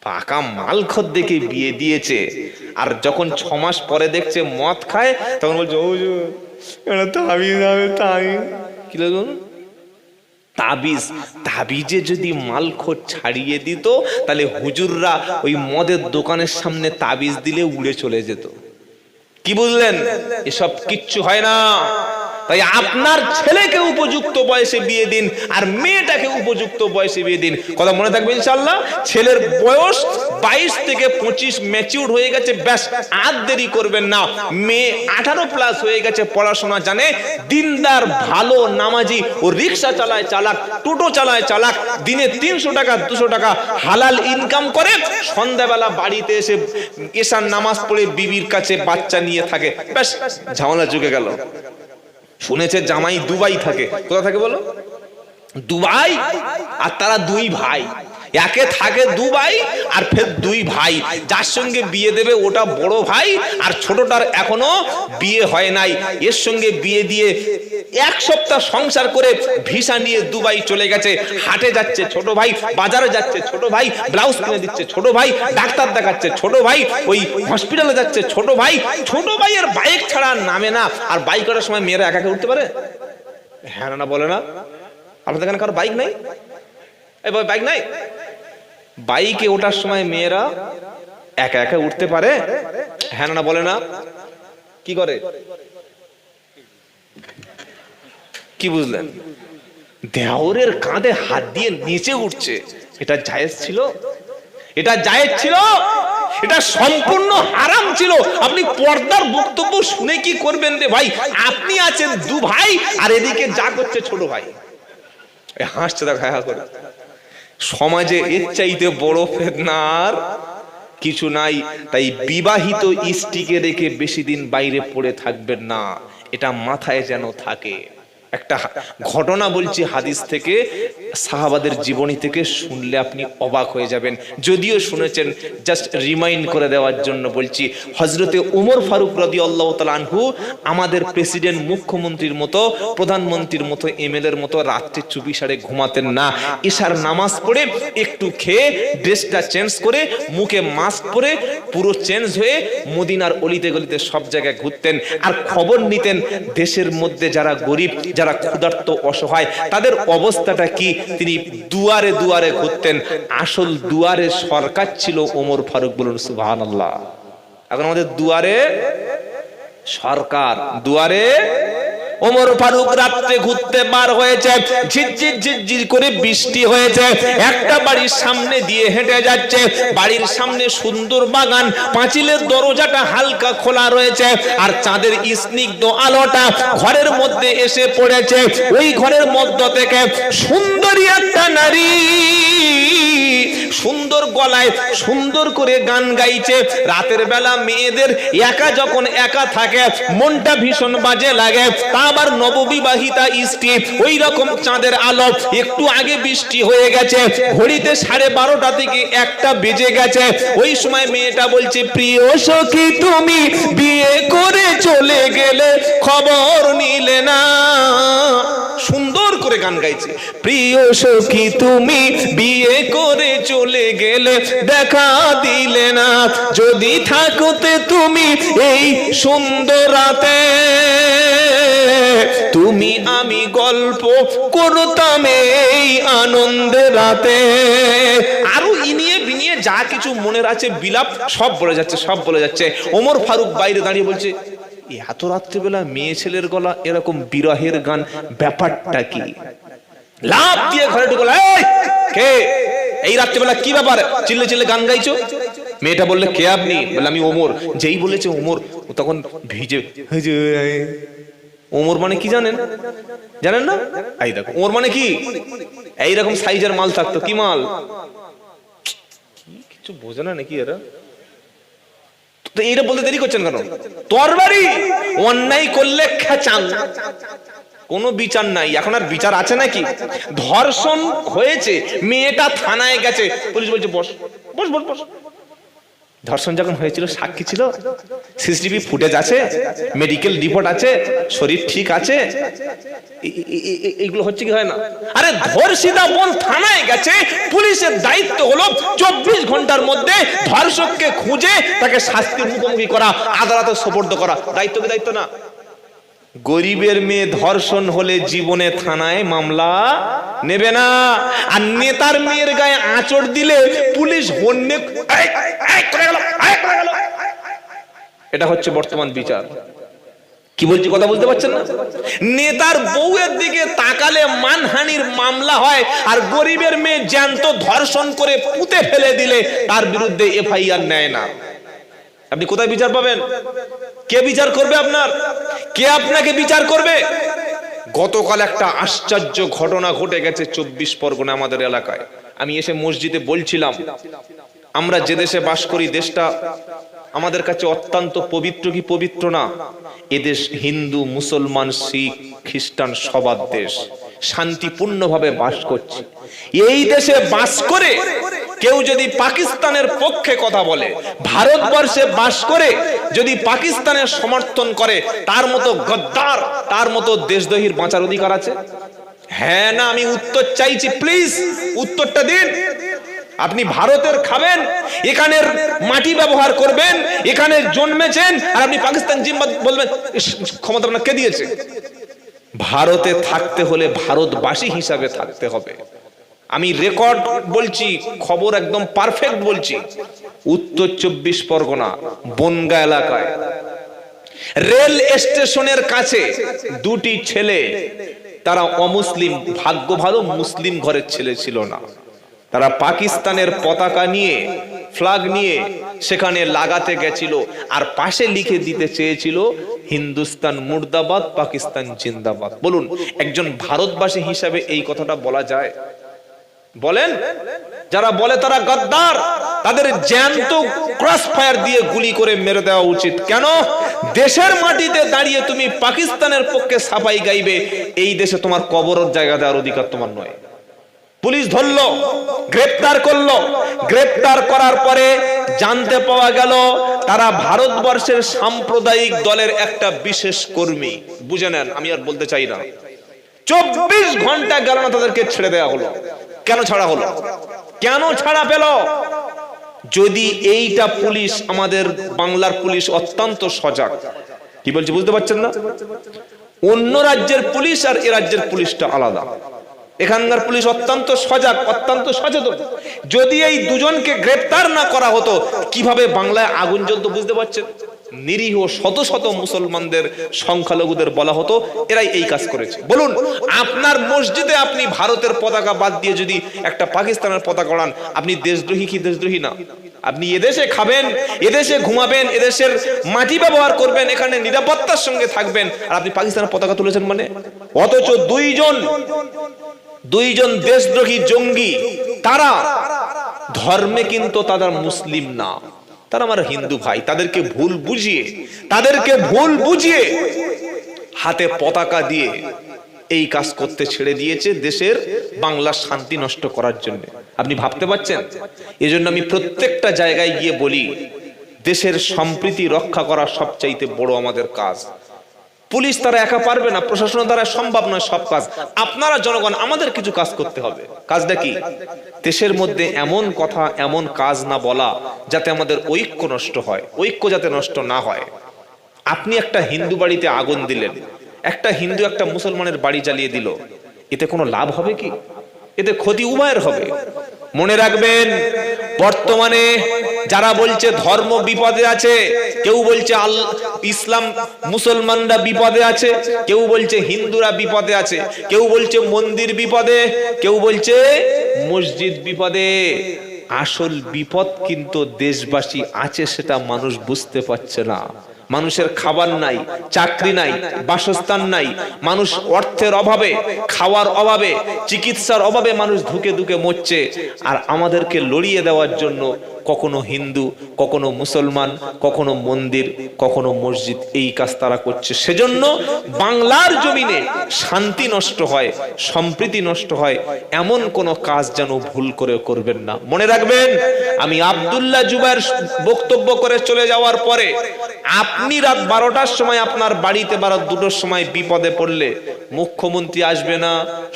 পাকা মাল খোর দেখে বিয়ে দিয়েছে, আর যখন 6 মাস পরে দেখছে মদ খায়, তখন বলছে কি লাগলো? তাবিজ। তাবিজে যদি মালখোর ছাড়িয়ে দিত, তাহলে হুজুররা ওই মদের দোকানের সামনে তাবিজ দিলে উড়ে চলে যেত। কি বুঝলেন? এসব কিচ্ছু হয় না। তাই আপনার ছেলেকে উপযুক্ত বয়সে বিয়ে দিন, আর মেয়েটাকে উপযুক্ত বয়সে বিয়ে দিন। কথা মনে থাকবে ইনশাআল্লাহ। ছেলের বয়স 22 থেকে 25 ম্যাচিউর হয়ে গেছে, ব্যাস আর দেরি করবেন না। মেয়ে 18+ হয়ে গেছে, পড়াশোনা জানে, দিনদার, ভালো, নামাজি। ও রিক্সা চালায় চালাক, টোটো চালায় চালাক, দিনে 300 টাকা 200 টাকা হালাল ইনকাম করে, সন্ধ্যাবেলা বাড়িতে এসে এশার নামাজ পড়ে বিবির কাছে বাচ্চা নিয়ে থাকে, ব্যাস ঝামেলা চুকে গেল। শুনেছে জামাই দুবাই থাকে। কোথা থাকে বলো? দুবাই। আর তারা 2 ভাই, একে থাকে দুবাই, আর ফের 2 ভাই। যার সঙ্গে বিয়ে দেবে ওটা বড় ভাই, আর ছোটটার এখনো বিয়ে হয় নাই। এর সঙ্গে বিয়ে দিয়ে 1 সপ্তাহ সংসার করে ভিসা নিয়ে দুবাই চলে গেছে। হাটে যাচ্ছে ছোট ভাই, বাজারে যাচ্ছে ছোট ভাই, ব্লাউজ কিনে দিচ্ছে ছোট ভাই, ডাক্তার দেখাচ্ছে ছোট ভাই, ওই হসপিটালে যাচ্ছে ছোট ভাই। ছোট ভাইয়ের বাইক ছাড়া নামে না। আর বাইক করার সময় মেয়েরা একা একা উঠতে পারে? হ্যাঁ না বলে না? আপনাদের এখানে কারো বাইক নাই? এই বাইক নাই? বাইকে ওঠার সময় মেয়েরা একা একা উঠতে পারে? হ্যাঁ না বলে না? কি করে? কি বুঝলেন? দেওরের কাঁধে হাত দিয়ে নিচে উঠছে, এটা জায়েজ ছিল? এটা জায়েজ ছিল? এটা সম্পূর্ণ হারাম ছিল। আপনি পর্দার বক্তব্য শুনে কি করবেন রে ভাই? আপনি আছেন 2 ভাই, আর এদিকে যা করছে ছোট ভাই, হাসছে দেখ হ্যাঁ করে। সমাজে এর চাইতে বড় ফিতনার কিছু নাই। তাই বিবাহিত স্ত্রীকে রেখে বেশি দিন বাইরে পড়ে থাকবেন না, এটা মাথায় যেন থাকে। একটা ঘটনা বলছি হাদিস থেকে, সাহাবাদের জীবনী থেকে, শুনলে আপনি অবাক হয়ে যাবেন। যদিও শুনেছেন, জাস্ট রিমাইন্ড করে দেওয়ার জন্য বলছি। হযরতে ওমর ফারুক রাদিয়াল্লাহু তাআলা আনহু আমাদের প্রেসিডেন্ট, মুখ্যমন্ত্রীর মতো, প্রধানমন্ত্রীর মতো, এমএলএর মতো রাত্রে চুপি সারে ঘুমাতেন না। ঈশার নামাজ পড়ে একটু খেয়ে ড্রেসটা চেঞ্জ করে মুখে মাস্ক পরে পুরো চেঞ্জ হয়ে মদিনার অলিতে গলিতে সব জায়গায় ঘুরতেন, আর খবর নিতেন দেশের মধ্যে যারা গরিব, যারা ক্ষুধার্ত, অসহায়, তাদের অবস্থাটা কি। তিনি দুয়ারে দুয়ারে ঘুরতেন। আসল দুয়ারে সরকার ছিল ওমর ফারুক। বলুন সুবহানাল্লাহ। এখন আমাদের দুয়ারে সরকার, দুয়ারে ওমর ফারুক। রাত্রে ঘুরতে বার হয়েছে, ঝিরঝির ঝিরঝির করে বৃষ্টি হয়েছে। একটা বাড়ির সামনে দিয়ে হেঁটে যাচ্ছে, বাড়ির সামনে সুন্দর বাগান, পাঁচিলের দরজাটা হালকা খোলা রয়েছে, আর চাঁদের স্নিগ্ধ আলোটা ঘরের মধ্যে এসে পড়েছে। ওই ঘরের মধ্য থেকে সুন্দরী একটা নারী সুন্দর গলায় সুন্দর করে গান গাইছে। রাতের বেলা মেয়েদের একা যখন একা থাকে মনটা ভীষণ বাজে লাগে, তা আবার নববিবাহিতা স্ত্রী, ওই রকম চাঁদের আলো, একটু আগে বৃষ্টি হয়ে গেছে, ঘড়িতে 12:30 থেকে 1টা বেজে গেছে। ওই সময় মেয়েটা বলছে, প্রিয় সখী তুমি বিয়ে করে চলে গেলে খবর নিলে না। সুন্দর করে গান গাইছে, প্রিয় সখী তুমি বিয়ে করে চলে গেলে দেখা দিলে না, যদি থাকতে তুমি এই সুন্দর রাতে তুমি আমি গল্প করতাম এই আনন্দের রাতে। আরো ইনিয়ে বিনিয়ে যা কিছু মনের আছে বিলাপ সব বলে যাচ্ছে, সব বলে যাচ্ছে। ওমর ফারুক বাইরে দাঁড়িয়ে বলছে, এত রাত্রিবেলা মেয়ে ছেলের গলা এরকম বিরহের গান, ব্যাপারটা কি? লাফ দিয়ে ঘরে ঢুকলো, কে এই রাত্রিবেলা কি ব্যাপার, চিল্লে চিল্লে গান গাইছো? মেয়েটা বললে, কে আপনি? বললাম, আমি ওমর। যেই বলেছে ওমর, তখন ভিজে। ওমর মানে কি জানেন? জানেন না? এই দেখো, ওমর মানে কি? এইরকম সাইজের মাল থাকতো। কি মাল? কিছু বোঝে না নাকি এরা? তো এইটা বলতে দেরি করছেন কেন? তরবারি অন্যায় করলে খেচান, কোনো বিচার নাই। এখন আর বিচার আছে নাকি? ধর্ষণ হয়েছে, মেয়েটা থানায় গেছে, পুলিশ বলছে বস বস বস বস। ধর্ষণ যখন হয়েছিল সাক্ষী ছিল, সিসিটিভি ফুটেজ আছে, মেডিকেল রিপোর্ট আছে, শরীর ঠিক আছে, এইগুলো হচ্ছে কি হয় না? আরে ধর্ষিতা বোন থানায় গেছে, পুলিশের দায়িত্ব হলো 24 ঘন্টার মধ্যে ধর্ষককে খুঁজে তাকে শাস্তির মুখোমুখি করা, আদালতে সোপর্দ করা। দায়িত্ব কি দায়িত্ব না? গরিবের মেয়ে ধর্ষণ হলে জীবনে থানায় মামলা নেবে না, আর নেতার মেয়ের গায়ে আঁচড় দিলে পুলিশ হন্যে। এটা হচ্ছে বর্তমান বিচার। কি বলছি কথা বুঝতে পারছেন না? নেতার বউয়ের দিকে তাকালে মানহানির মামলা হয়, আর গরিবের মেয়ে জ্যান্ত ধর্ষণ করে পুঁতে ফেলে দিলে তার বিরুদ্ধে এফআইআর নেয় না। আপনি কোথায় বিচার পাবেন? কে বিচার করবে আপনার? কে আপনাকে বিচার করবে? গতকাল একটা আশ্চর্য ঘটনা ঘটে গেছে 24 পরগনা আমাদের এলাকায়। আমি এসে মসজিদে বলছিলাম, আমরা যে দেশে বাস করি, দেশটা আমাদের কাছে অত্যন্ত পবিত্র কি পবিত্র না? এদেশ হিন্দু, মুসলমান, শিখ, খ্রিস্টান সবার দেশ, শান্তিপূর্ণভাবে বাস করছি। এই দেশে বাস করে কেউ যদি পাকিস্তানের পক্ষে কথা বলে, ভারতবর্ষে বাস করে যদি পাকিস্তানের সমর্থন করে, তার মতো গদ্দার, তার মতো দেশদ্রোহীর বাঁচার অধিকার আছে? হ্যাঁ না? আমি উত্তর চাইছি, প্লিজ উত্তরটা দিন। আপনি ভারতের খাবেন, এখানের মাটি ব্যবহার করবেন, এখানে জন্মেছেন, আর আপনি পাকিস্তান জিম্বাদ বলবেন? ক্ষমতা আপনার কে দিয়েছে? ভারতে থাকতে হলে ভারতবাসী হিসাবে থাকতে হবে। আমি রেকর্ড বলছি, খবর একদম পারফেক্ট বলছি। উত্তর 24 পরগনা বনগা এলাকায় রেল স্টেশনের কাছে দুটি ছেলে, তারা অমুসলিম, ভাগ্য ভালো মুসলিম ঘরের ছেলে ছিল না, তারা পাকিস্তানের পতাকা নিয়ে, ফ্ল্যাগ নিয়ে সেখানে লাগাতে গেছিল, আর পাশে লিখে দিতে চেয়েছিল হিন্দুস্তান মুর্দাবাদ, পাকিস্তান জিন্দাবাদ। বলুন, একজন ভারতবাসী হিসাবে এই কথাটা বলা যায়? বলেন। যারা বলে তারা গদ্দার, তাদের জ্যান্ত ক্রস ফায়ার দিয়ে গুলি করে মেরে দেওয়া উচিত। কেন? দেশের মাটিতে দাঁড়িয়ে তুমি পাকিস্তানের পক্ষে সাফাই গাইবে, এই দেশে তোমার কবরের জায়গা দেওয়ার অধিকার তোমার নয়। পুলিশ ধরলো, গ্রেফতার করলো, গ্রেফতার করার পরে জানতে পাওয়া গেল তারা ভারতবর্ষের সাম্প্রদায়িক দলের একটা বিশেষ কর্মী। বুঝে নেন, আমি আর বলতে চাই না। 24 ঘন্টা গেল না, তাদেরকে ছেড়ে দেওয়া হলো। কেন ছাড়া হলো? কেন ছাড়া পেল? যদি এইটা পুলিশ, আমাদের বাংলার পুলিশ অত্যন্ত সজাগ। কি বলছি বুঝতে পারছেন না? অন্য রাজ্যের পুলিশ আর এ রাজ্যের পুলিশটা আলাদা। এখানকার পুলিশ অত্যন্ত সজাগ, অত্যন্ত সচেতন। যদি এই দুজনকে গ্রেফতার না করা হতো, কিভাবে বাংলায় আগুন জ্বলতো বুঝতে পারছেন? নিরীহ শত শত মুসলমানদের, সংখ্যালঘুদের বলা হতো এরাই এই কাজ করেছে। বলুন, আপনার মসজিদে আপনি ভারতের পতাকা বাদ দিয়ে যদি একটা পাকিস্তানের পতাকা ওড়ান, আপনি দেশদ্রোহী কি দেশদ্রোহী না? আপনি এদেশে খাবেন, এদেশে ঘুমাবেন, এদেশের মাটি ব্যবহার করবেন, এখানে নিরাপত্তার সঙ্গে থাকবেন, আর আপনি পাকিস্তানের পতাকা তুলেছেন মানে? অথচ দুইজন দেশদ্রোহী জঙ্গি তারা ধর্মে কিন্তু তারা মুসলিম না, তারা আমার হিন্দু ভাই। তাদেরকে ভুল বুঝিয়ে হাতে পতাকা দিয়ে এই কাজ করতে ছেড়ে দিয়েছে দেশের বাংলার শান্তি নষ্ট করার জন্য। আপনি ভাবতে পারছেন? এজন্য আমি প্রত্যেকটা জায়গায় গিয়ে বলি, দেশের সম্প্রীতি রক্ষা করা সবচাইতে বড় আমাদের কাজ। পুলিশ তারা একা পারবে না, প্রশাসনের দ্বারা সম্ভব নয় সব কাজ। আপনারা জনগণ আমাদের কিছু কাজ করতে হবে। কাজটা কি? দেশের মধ্যে এমন কথা, এমন কাজ না বলা যাতে আমাদের ঐক্য নষ্ট হয়, ঐক্য যাতে নষ্ট না হয়। আপনি একটা হিন্দু বাড়িতে আগুন দিলেন, একটা হিন্দু একটা মুসলমানের বাড়ি জ্বালিয়ে দিল, এতে কোনো লাভ হবে কি? এতে ক্ষতি উভয়ের হবে। মনে রাখবেন, বর্তমানে যারা বলছে ধর্ম বিপদে আছে, কেউ বলছে ইসলাম মুসলমানরা বিপদে আছে, কেউ বলছে হিন্দুরা বিপদে আছে, কেউ বলছে মন্দির বিপদে, কেউ বলছে মসজিদ বিপদে। আসল বিপদ কিন্তু দেশবাসী আছে, সেটা মানুষ বুঝতে পারছে না। মানুষের খাবার নাই, চাকরি নাই, বাসস্থান নাই, মানুষ অর্থের অভাবে, খাওয়ার অভাবে, চিকিৎসার অভাবে মানুষ ধুকে ধুকে মরছে। আর আমাদেরকে লড়িয়ে দেওয়ার জন্য কখনো হিন্দু, কখনো মুসলমান, কখনো মন্দির, কখনো মসজিদ, এই কাজ তারা করছে। সেজন্য বাংলার জমিনে শান্তি নষ্ট হয়, সম্প্রীতি নষ্ট হয়, এমন কোন কাজ যেন ভুল করে করবেন না। মনে রাখবেন, আমি আব্দুল্লাহ জুবায়ের বক্তব্য করে চলে যাওয়ার পরে আপনি রাত 12টার সময় আপনার বাড়িতে বা 2টোর সময় বিপদে পড়লে মুখ্যমন্ত্রী আসবে না,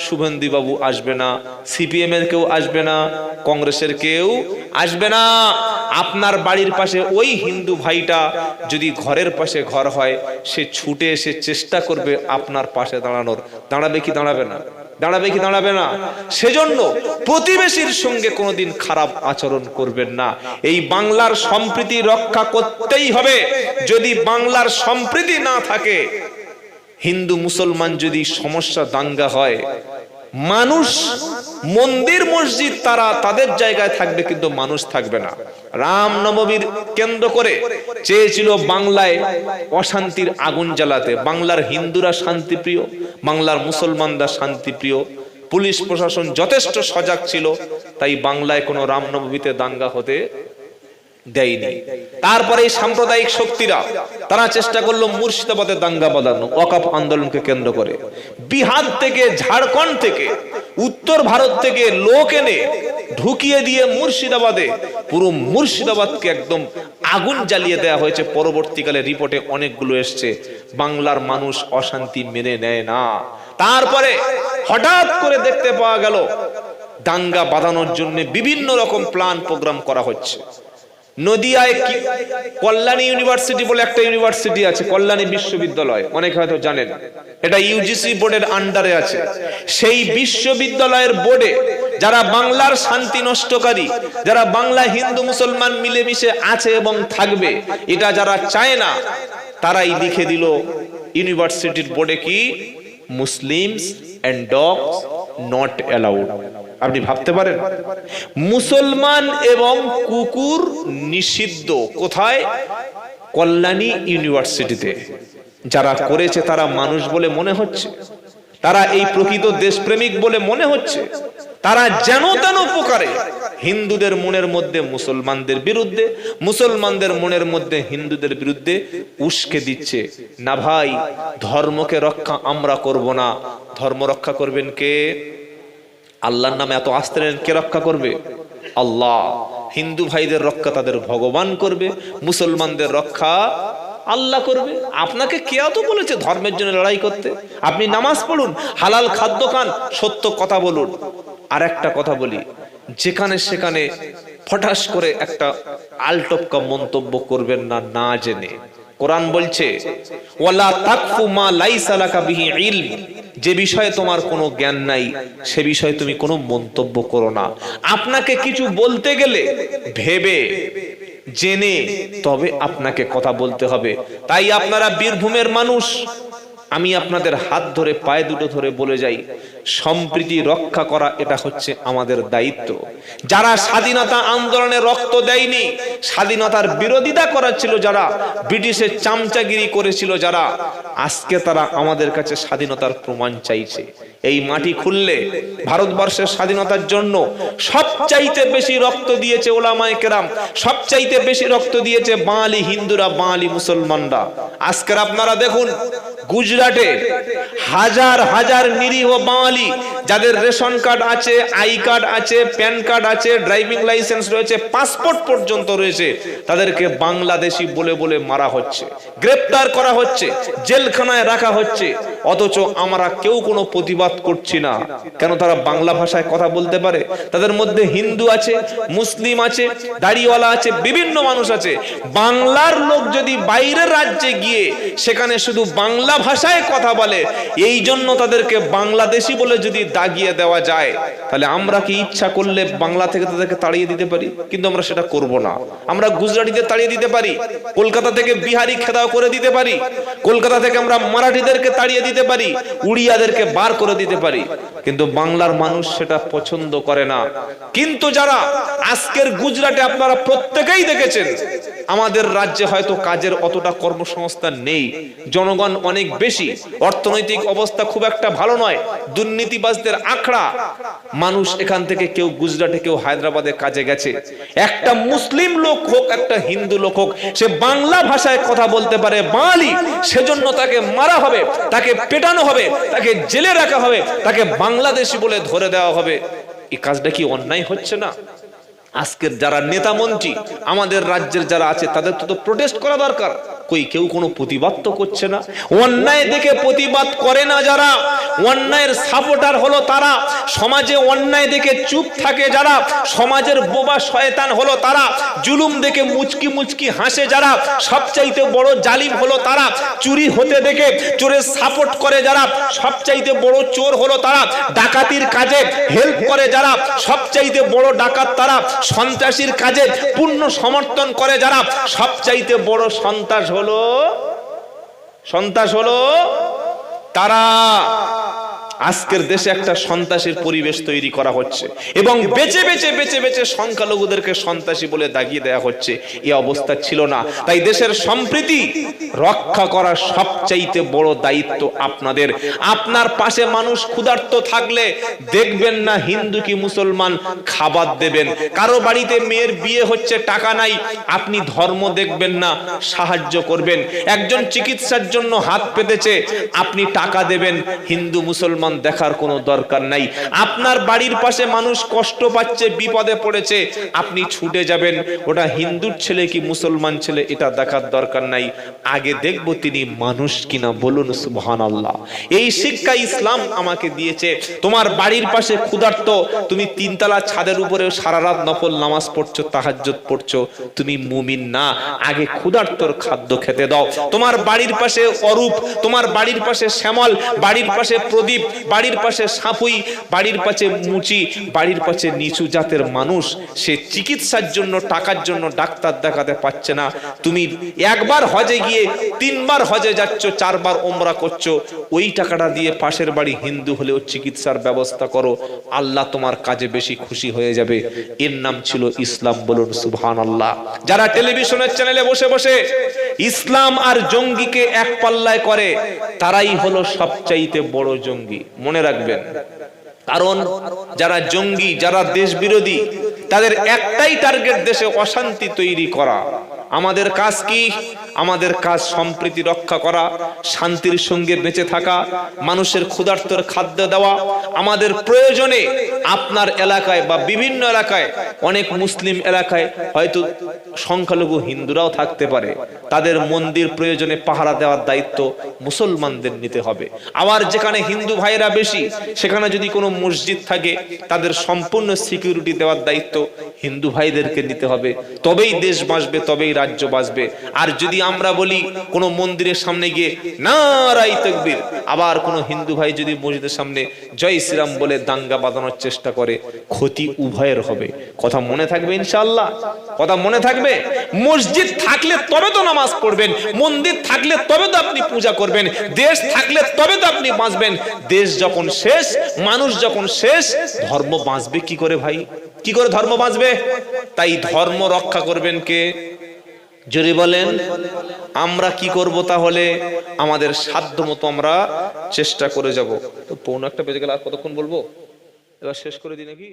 শুভেন্দু বাবু আসবে না, সিপিএম এর কেউ আসবে না, কংগ্রেসের কেউ আসবে না। আপনার বাড়ির পাশে ওই হিন্দু ভাইটা যদি ঘরের পাশে ঘর হয়, সে ছুটে এসে চেষ্টা করবে আপনার পাশে দাঁড়ানোর। দাঁড়াবে কি দাঁড়াবে না? দাঁড়াবে কি দাঁড়াবে না? সেজন্য প্রতিবেশীর সঙ্গে কোনোদিন খারাপ আচরণ করবেন না। এই বাংলার সম্প্রীতি রক্ষা করতেই হবে। যদি বাংলার সম্প্রীতি না থাকে, হিন্দু মুসলমান যদি সমস্যা দাঙ্গা হয়, মানুষ মন্দির মসজিদ তারা তাদের জায়গায় থাকবে, কিন্তু মানুষ থাকবে না। রামনবমীর কেন্দ্র করে চেয়েছিল বাংলায় অশান্তির আগুন জ্বালাতে। বাংলার হিন্দুরা শান্তিপ্রিয়, বাংলার মুসলমানরা শান্তিপ্রিয়, পুলিশ প্রশাসন যথেষ্ট সজাগ ছিল, তাই বাংলায় কোনো রামনবমীতে দাঙ্গা হতে দেয়নি। তারপরে এই সাম্প্রদায়িক শক্তিরা তারা চেষ্টা করলো মুর্শিদাবাদে দাঙ্গা বাঁধানো, ওয়াকফ আন্দোলনকে কেন্দ্র করে। বিহার থেকে, ঝাড়খণ্ড থেকে, উত্তর ভারত থেকে লোক এনে ঢুকিয়ে দিয়ে মুর্শিদাবাদে, পুরো মুর্শিদাবাদকে একদম আগুন জ্বালিয়ে দেওয়া হয়েছে। পরবর্তীকালে রিপোর্টে অনেকগুলো এসছে। বাংলার মানুষ অশান্তি মেনে নেয় না। তারপরে হঠাৎ করে দেখতে পাওয়া গেল দাঙ্গা বাঁধানোর জন্য বিভিন্ন রকম প্ল্যান প্রোগ্রাম করা হচ্ছে। নদিয়ায় কল্যাণী ইউনিভার্সিটি বলে একটা ইউনিভার্সিটি আছে, কল্যাণী বিশ্ববিদ্যালয়, অনেকে হয়তো জানেন, এটা ইউজিসি বোর্ডের আন্ডারে আছে। সেই বিশ্ববিদ্যালয়ের বোর্ডে যারা বাংলার শান্তি নষ্টকারী, যারা বাংলা হিন্দু মুসলমান মিলেমিশে আছে এবং থাকবে, এটা যারা চায় না, তারাই লিখে দিল ইউনিভার্সিটির বোর্ডে কি, Muslims and dogs not allowed. আপনি ভাবতে পারেন, মুসলমান এবং কুকুর নিষিদ্ধ। কোথায়? কল্যাণী ইউনিভার্সিটিতে। যারা করেছে তারা মানুষ বলে মনে হচ্ছে, তারা এই প্রকৃত দেশপ্রেমিক বলে মনে হচ্ছে। তারা যেন তেন প্রকারে হিন্দুদের মনের মধ্যে মুসলমানদের বিরুদ্ধে, মুসলমানদের মনের মধ্যে হিন্দুদের বিরুদ্ধে উস্কে দিচ্ছে। না ভাই, ধর্মকে রক্ষা আমরা করব না। ধর্ম রক্ষা করবেন কে? আল্লাহর নামে এত আসতে কে রক্ষা করবে? আল্লাহ। হিন্দু ভাইদের রক্ষা তাদের ভগবান করবে, মুসলমানদের রক্ষা আল্লাহ করবে। আপনাকে কে এত বলেছে ধর্মের জন্য লড়াই করতে? আপনি নামাজ পড়ুন, হালাল খাদ্য খান, সত্য কথা বলুন। আর একটা কথা বলি, যেখানে সেখানে ফটাস করে একটা আলটপকা মন্তব্য করবেন না, না জেনে। কোরআন বলছে, ওয়ালা তাকফু মা লাইসা লাকা বিহি ইলম, যে বিষয়ে তোমার কোনো জ্ঞান নাই সে বিষয়ে তুমি কোনো মন্তব্য করো না। আপনাকে কিছু বলতে গেলে ভেবে জেনে তবে আপনাকে কথা বলতে হবে। তাই আপনারা বীরভূমের মানুষ, আমি আপনাদের হাত ধরে পায়ে দুটো ধরে বলে যাই, সম্প্রীতি রক্ষা করা এটা হচ্ছে আমাদের দায়িত্ব। যারা স্বাধীনতা আন্দোলনে রক্ত দেয়নি, স্বাধীনতার বিরোধিতা করেছিল, যারা ব্রিটিশের চামচাগিরি করেছিল, যারা আজকে তারা আমাদের কাছে স্বাধীনতার প্রমাণ চাইছে, এই মাটি খুললে ভারতবর্ষের স্বাধীনতার জন্য সবচাইতে বেশি রক্ত দিয়েছে ওলামায়ে কেরাম, সবচাইতে বেশি রক্ত দিয়েছে বাঙালি হিন্দুরা, বাঙালি মুসলমানরা। আজকের আপনারা দেখুন গুজরাটে হাজার হাজার নিরীহ বাঙালি যাদের রেশন কার্ড আছে, আই কার্ড আছে, প্যান কার্ড আছে, ড্রাইভিং লাইসেন্স রয়েছে, পাসপোর্ট পর্যন্ত রয়েছে, তাদেরকে বাংলাদেশি বলে বলে মারা হচ্ছে, গ্রেপ্তার করা হচ্ছে, জেলখানায় রাখা হচ্ছে। অথচ আমরা কেউ কোনো প্রতিবাদ করছি না। কেন? তারা বাংলা ভাষায় কথা বলতে পারে। তাদের মধ্যে হিন্দু আছে, মুসলিম আছে, দাড়িওয়ালা আছে, বিভিন্ন মানুষ আছে। বাংলার লোক যদি বাইরের রাজ্যে গিয়ে সেখানে শুধু বাংলা ভাষায় কথা বলে, এই জন্য তাদেরকে বাংলাদেশি বলে যদি দাগিয়ে দেওয়া যায়, তাহলে আমরা কি ইচ্ছা করলে বাংলা থেকে তাদেরকে তাড়িয়ে দিতে পারি? কিন্তু আমরা সেটা করব না। আমরা গুজরাটিদের তাড়িয়ে দিতে পারি, কলকাতা থেকে বিহারি খেদাও করে দিতে পারি, কলকাতা থেকে আমরা মারাঠিদেরকে তাড়িয়ে দিতে পারি, উড়িয়াদেরকে বার করে দিতে পারি, কিন্তু বাংলার মানুষ সেটা পছন্দ করে না। কিন্তু যারা আজকের গুজরাটে আপনারা প্রত্যেকেই দেখেছেন, আমাদের রাজ্যে হয়তো কাজের অতটা কর্মসংস্থান নেই, জনগণ অনেক বেশি, অর্থনৈতিক অবস্থা খুব একটা ভালো নয়, দুর্নীতিবাজদের আখড়া। মানুষ এখান থেকে কেউ গুজরাটে, কেউ হায়দ্রাবাদে কাজে গেছে। একটা মুসলিম লোক হোক, একটা হিন্দু লোক হোক, সে বাংলা ভাষায় কথা বলতে পারে, বাঙালি, সেজন্য তাকে মারা হবে, তাকে পেটানো হবে, তাকে জেলে রাখা হবে, তাকে বাংলাদেশি বলে ধরে দেওয়া হবে। এই কাজটা কি অন্যায় হচ্ছে না? আজকের যারা নেতা মন্ত্রী আমাদের রাজ্যের যারা আছে, তাদের তো প্রোটেস্ট করা দরকার। কই কেউ কোনো প্রতিবাদ তো করছে না। অন্যায় দেখে প্রতিবাদ করে না যারা, অন্যায়ের সাপোর্টার হলো তারা। সমাজে অন্যায় দেখে চুপ থাকে যারা, সমাজের বোবা শয়তান হলো তারা। জুলুম দেখে মুচকি মুচকি হাসে যারা, সবচাইতে বড় জালিম হলো তারা। চুরি হতে দেখে চোরের সাপোর্ট করে যারা, সবচাইতে বড় চোর হলো তারা। ডাকাতির কাজে হেল্প করে যারা, সবচাইতে বড় ডাকাত তারা। সন্ত্রাসীর কাজে পূর্ণ সমর্থন করে যারা, সবচাইতে বড় সন্ত্রাস হলো তারা। আজকের দেশে একটা সন্ত্রাসের পরিবেশ তৈরি করা হচ্ছে এবং বেছে বেছে সংখ্যালঘুদেরকে সন্ত্রাসী বলে দাগিয়ে দেওয়া হচ্ছে। এই অবস্থা ছিল না। তাই দেশের সম্প্রীতি রক্ষা করার সবচাইতে বড় দায়িত্ব আপনাদের। আপনার পাশে মানুষ ক্ষুধার্ত থাকলে দেখবেন না হিন্দু কি মুসলমান, খাবার দেবেন। কারো বাড়িতে মেয়ের বিয়ে হচ্ছে, টাকা নাই, আপনি ধর্ম দেখবেন না, সাহায্য করবেন। একজন চিকিৎসার জন্য হাত পেতেছে, আপনি টাকা দেবেন। হিন্দু মুসলমান দেখার কোনো দরকার নাই। আপনার বাড়ির পাশে মানুষ কষ্ট পাচ্ছে, বিপদে পড়েছে, আপনি ছুটে যাবেন। ওটা হিন্দুর ছেলে কি মুসলমান ছেলে এটা দেখার দরকার নাই, আগে দেখব তিনি মানুষ কিনা। বলুন সুবহানাল্লাহ। এই শিক্ষা ইসলাম আমাকে দিয়েছে। তোমার বাড়ির পাশে ক্ষুধার্ত, তুমি তিনতলা ছাদের উপরে সারা রাত নফল নামাজ পড়ছো, তাহাজ্জুদ পড়ছো, তুমি মুমিন না। আগে ক্ষুধার্তর খাদ্য খেতে দাও। তোমার বাড়ির পাশে অরূপ, তোমার বাড়ির পাশে শ্যামল, বাড়ির পাশে প্রদীপ, বাড়ির পাশে সাপুই, বাড়ির পাশে মুচি, বাড়ির পাশে নিচু জাতের মানুষ, সে চিকিৎসার জন্য টাকার জন্য ডাক্তার দেখাতে পাচ্ছে না। তুমি একবার হজে গিয়ে 3 বার হজে যাচ্ছ, 4 বার ওমরা করছো, ওই টাকাটা দিয়ে পাশের বাড়ি হিন্দু হলেও চিকিৎসার ব্যবস্থা করো, আল্লাহ তোমার কাজে বেশি খুশি হয়ে যাবে। এর নাম ছিল ইসলাম। বলুন সুবহানাল্লাহ। যারা টেলিভিশনের চ্যানেলে বসে বসে ইসলাম আর জঙ্গিকে এক পাল্লায় করে, তারাই হলো সবচাইতে বড় জঙ্গি। মনে রাখবেন, কারণ যারা জঙ্গি, যারা দেশ বিরোধী, তাদের একটাই টার্গেট দেশে অশান্তি তৈরি করা। আমাদের কাজ কি? আমাদের কাজ সম্প্রীতি রক্ষা করা, শান্তির সঙ্গে বেঁচে থাকা, মানুষের ক্ষুধার্তর খাদ্য দেওয়া। আমাদের প্রয়োজনে আপনার এলাকায় বা বিভিন্ন এলাকায়, অনেক মুসলিম এলাকায় হয়তো সংখ্যালঘু হিন্দুরাও থাকতে পারে, তাদের মন্দির প্রয়োজনে পাহারা দেওয়ার দায়িত্ব মুসলমানদের নিতে হবে। আবার যেখানে হিন্দু ভাইরা বেশি, সেখানে যদি কোনো মসজিদ থাকে, তাদের সম্পূর্ণ সিকিউরিটি দেওয়ার দায়িত্ব হিন্দু ভাইদেরকে নিতে হবে। তবেই দেশ বাঁচবে, তবেই রাজ্য বাঁচবে। আর যদি আমরা বলি কোন মন্দিরের সামনে গিয়ে নারায়ে তাকবীর, আবার কোন হিন্দু ভাই যদি মসজিদের সামনে জয় শ্রীরাম বলে দাঙ্গা বাঁধানোর চেষ্টা করে, ক্ষতি উভয়ের হবে। কথা মনে থাকবে ইনশাআল্লাহ? কথা মনে থাকবে? মসজিদ থাকলে তবে তো নামাজ পড়বেন, মন্দির থাকলে তবে তো আপনি পূজা করবেন, দেশ থাকলে তবে তো আপনি বাঁচবেন। দেশ যখন শেষ, মানুষ যখন শেষ, ধর্ম বাঁচবে কি করে ভাই? কি করে ধর্ম বাঁচবে? তাই ধর্ম রক্ষা করবেন কে? যদি বলেন আমরা কি করব, তাহলে আমাদের সাধ্য মতো আমরা চেষ্টা করে যাব। তো 1:45 বেজে গেল, আর কতক্ষণ বলবো? এবার শেষ করে দিই নাকি?